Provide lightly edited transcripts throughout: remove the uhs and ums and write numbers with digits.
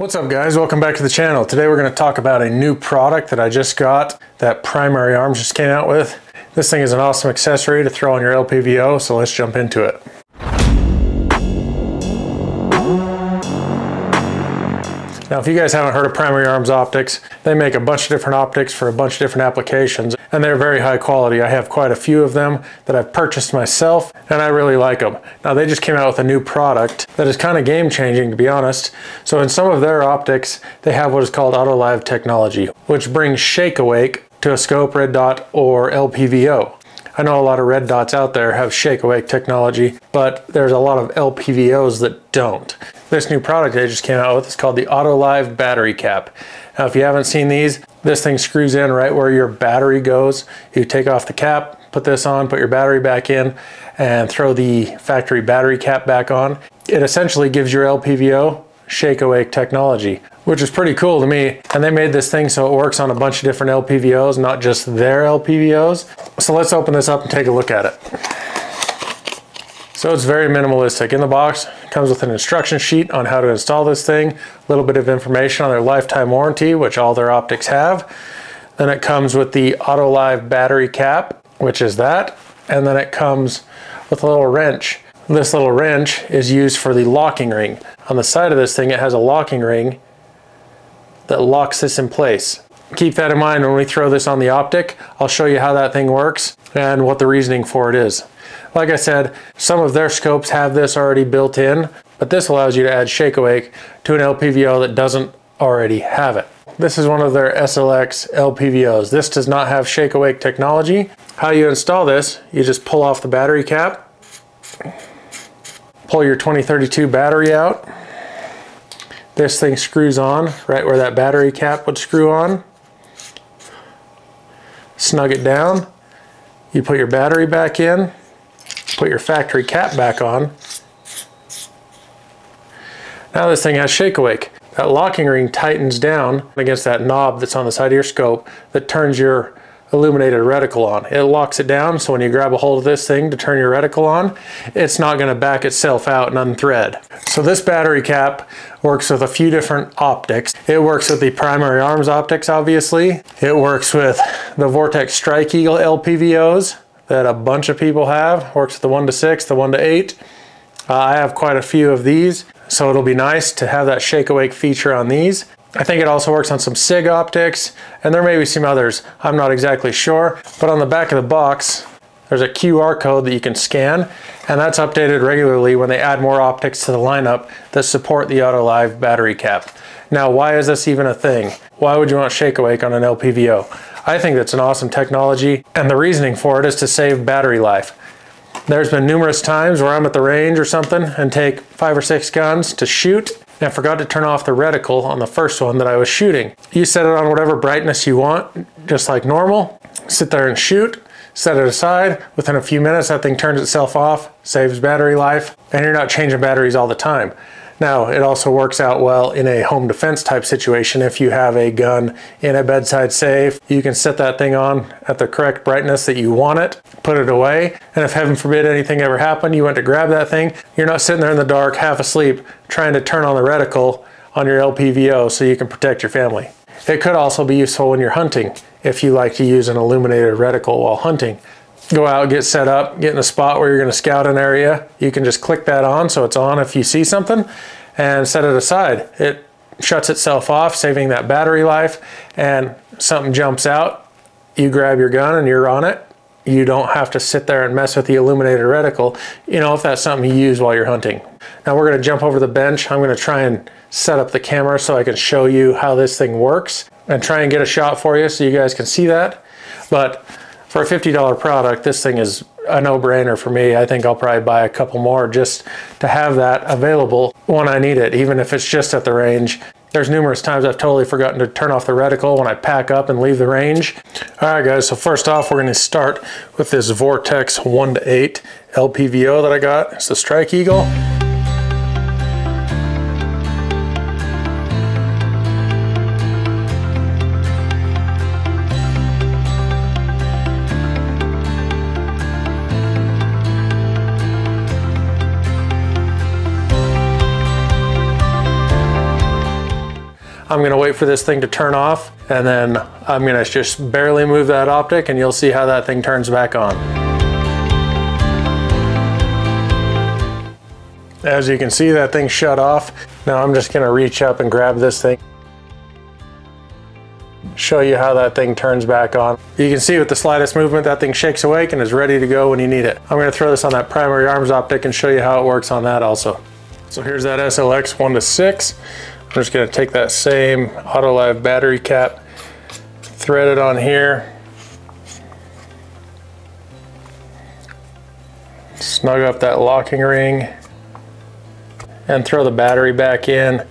What's up guys, welcome back to the channel. Today we're going to talk about a new product that I just got that Primary Arms just came out with. This thing is an awesome accessory to throw on your LPVO, so let's jump into it. Now if you guys haven't heard of Primary Arms optics, they make a bunch of different optics for a bunch of different applications, and they're very high quality. I have quite a few of them that I've purchased myself, and I really like them. Now they just came out with a new product that is kind of game changing, to be honest. So in some of their optics, they have what is called autolive technology, which brings shake awake to a scope, red dot, or LPVO. I know a lot of red dots out there have shake awake technology, but there's a lot of LPVOs that don't. This new product they just came out with is called the autolive battery cap. Now if you haven't seen these, this thing screws in right where your battery goes. You take off the cap, put this on, put your battery back in, and throw the factory battery cap back on. It essentially gives your LPVO shake awake technology, which is pretty cool to me. And they made this thing so it works on a bunch of different LPVOs, not just their LPVOs. So let's open this up and take a look at it. So it's very minimalistic. In the box, it comes with an instruction sheet on how to install this thing, a little bit of information on their lifetime warranty, which all their optics have. Then it comes with the autolive battery cap, which is that. And then it comes with a little wrench. This little wrench is used for the locking ring. On the side of this thing, it has a locking ring that locks this in place. Keep that in mind when we throw this on the optic. I'll show you how that thing works and what the reasoning for it is. Like I said, some of their scopes have this already built in, but this allows you to add shake awake to an LPVO that doesn't already have it. This is one of their SLX LPVOs. This does not have shake awake technology. How you install this, you just pull off the battery cap, pull your 2032 battery out. This thing screws on right where that battery cap would screw on. Snug it down. You put your battery back in, put your factory cap back on. Now this thing has shake awake. That locking ring tightens down against that knob that's on the side of your scope that turns your illuminated reticle on. It locks it down, so when you grab a hold of this thing to turn your reticle on, it's not going to back itself out and unthread. So this battery cap works with a few different optics. It works with the Primary Arms optics, obviously. It works with the Vortex Strike Eagle LPVOs that a bunch of people have. Works with the 1-6, the 1-8. I have quite a few of these, so it'll be nice to have that shake awake feature on these. I think it also works on some SIG optics, and there may be some others. I'm not exactly sure, but on the back of the box, there's a QR code that you can scan, and that's updated regularly when they add more optics to the lineup that support the autolive battery cap. Now, why is this even a thing? Why would you want shake awake on an LPVO? I think that's an awesome technology, and the reasoning for it is to save battery life. There's been numerous times where I'm at the range or something and take 5 or 6 guns to shoot, and I forgot to turn off the reticle on the first one that I was shooting. You set it on whatever brightness you want, just like normal. Sit there and shoot, set it aside. Within a few minutes, that thing turns itself off, saves battery life, and you're not changing batteries all the time. Now, it also works out well in a home defense type situation. If you have a gun in a bedside safe, you can set that thing on at the correct brightness that you want it, put it away, and if heaven forbid anything ever happened, you went to grab that thing, you're not sitting there in the dark, half asleep, trying to turn on the reticle on your LPVO so you can protect your family. It could also be useful when you're hunting, if you like to use an illuminated reticle while hunting. Go out, get set up, get in a spot where you're going to scout an area. You can just click that on so it's on if you see something, and set it aside. It shuts itself off, saving that battery life, and something jumps out, you grab your gun and you're on it. You don't have to sit there and mess with the illuminated reticle, you know, if that's something you use while you're hunting. Now we're going to jump over the bench. I'm going to try and set up the camera so I can show you how this thing works and try and get a shot for you so you guys can see that. But for a $50 product, this thing is a no-brainer for me. I think I'll probably buy a couple more just to have that available when I need it, even if it's just at the range. There's numerous times I've totally forgotten to turn off the reticle when I pack up and leave the range. All right, guys, so first off, we're going to start with this Vortex 1-8 LPVO that I got. It's the Strike Eagle. I'm gonna wait for this thing to turn off, and then I'm gonna just barely move that optic, and you'll see how that thing turns back on. As you can see, that thing shut off. Now I'm just gonna reach up and grab this thing, show you how that thing turns back on. You can see with the slightest movement that thing shakes awake and is ready to go when you need it. I'm going to throw this on that primary arms optic and show you how it works on that also. So here's that SLX 1-6. I'm just going to take that same autolive battery cap, thread it on here, snug up that locking ring, and throw the battery back in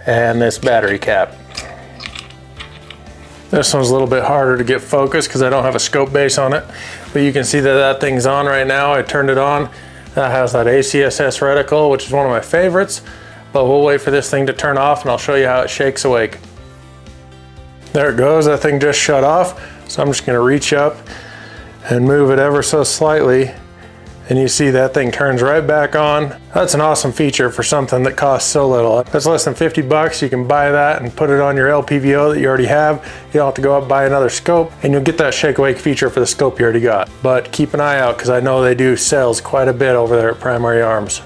and this battery cap. This one's a little bit harder to get focused because I don't have a scope base on it, but you can see that that thing's on right now. I turned it on. That has that ACSS reticle, which is one of my favorites, but we'll wait for this thing to turn off and I'll show you how it shakes awake. There it goes, that thing just shut off. So I'm just gonna reach up and move it ever so slightly, and you see that thing turns right back on. That's an awesome feature for something that costs so little. That's less than 50 bucks. You can buy that and put it on your LPVO that you already have. You don't have to go out and buy another scope, and you'll get that shake awake feature for the scope you already got. But keep an eye out, because I know they do sales quite a bit over there at Primary Arms.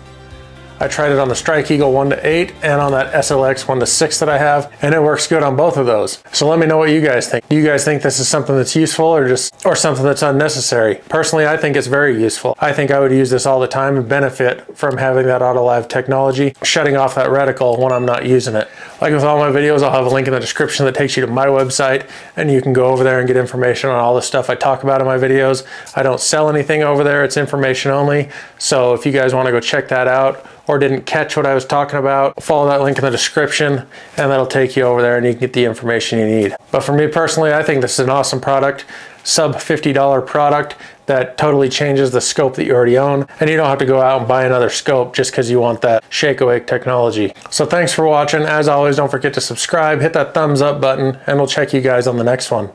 I tried it on the Strike Eagle 1-8 and on that SLX 1-6 that I have, and it works good on both of those. So let me know what you guys think. Do you guys think this is something that's useful or something that's unnecessary? Personally, I think it's very useful. I think I would use this all the time and benefit from having that autolive technology, shutting off that reticle when I'm not using it. Like with all my videos, I'll have a link in the description that takes you to my website, and you can go over there and get information on all the stuff I talk about in my videos. I don't sell anything over there, it's information only. So if you guys want to go check that out, or didn't catch what I was talking about, follow that link in the description and that'll take you over there and you can get the information you need. But for me personally, I think this is an awesome product, sub $50 product that totally changes the scope that you already own, and you don't have to go out and buy another scope just because you want that shake awake technology. So thanks for watching. As always, don't forget to subscribe, hit that thumbs up button, and we'll check you guys on the next one.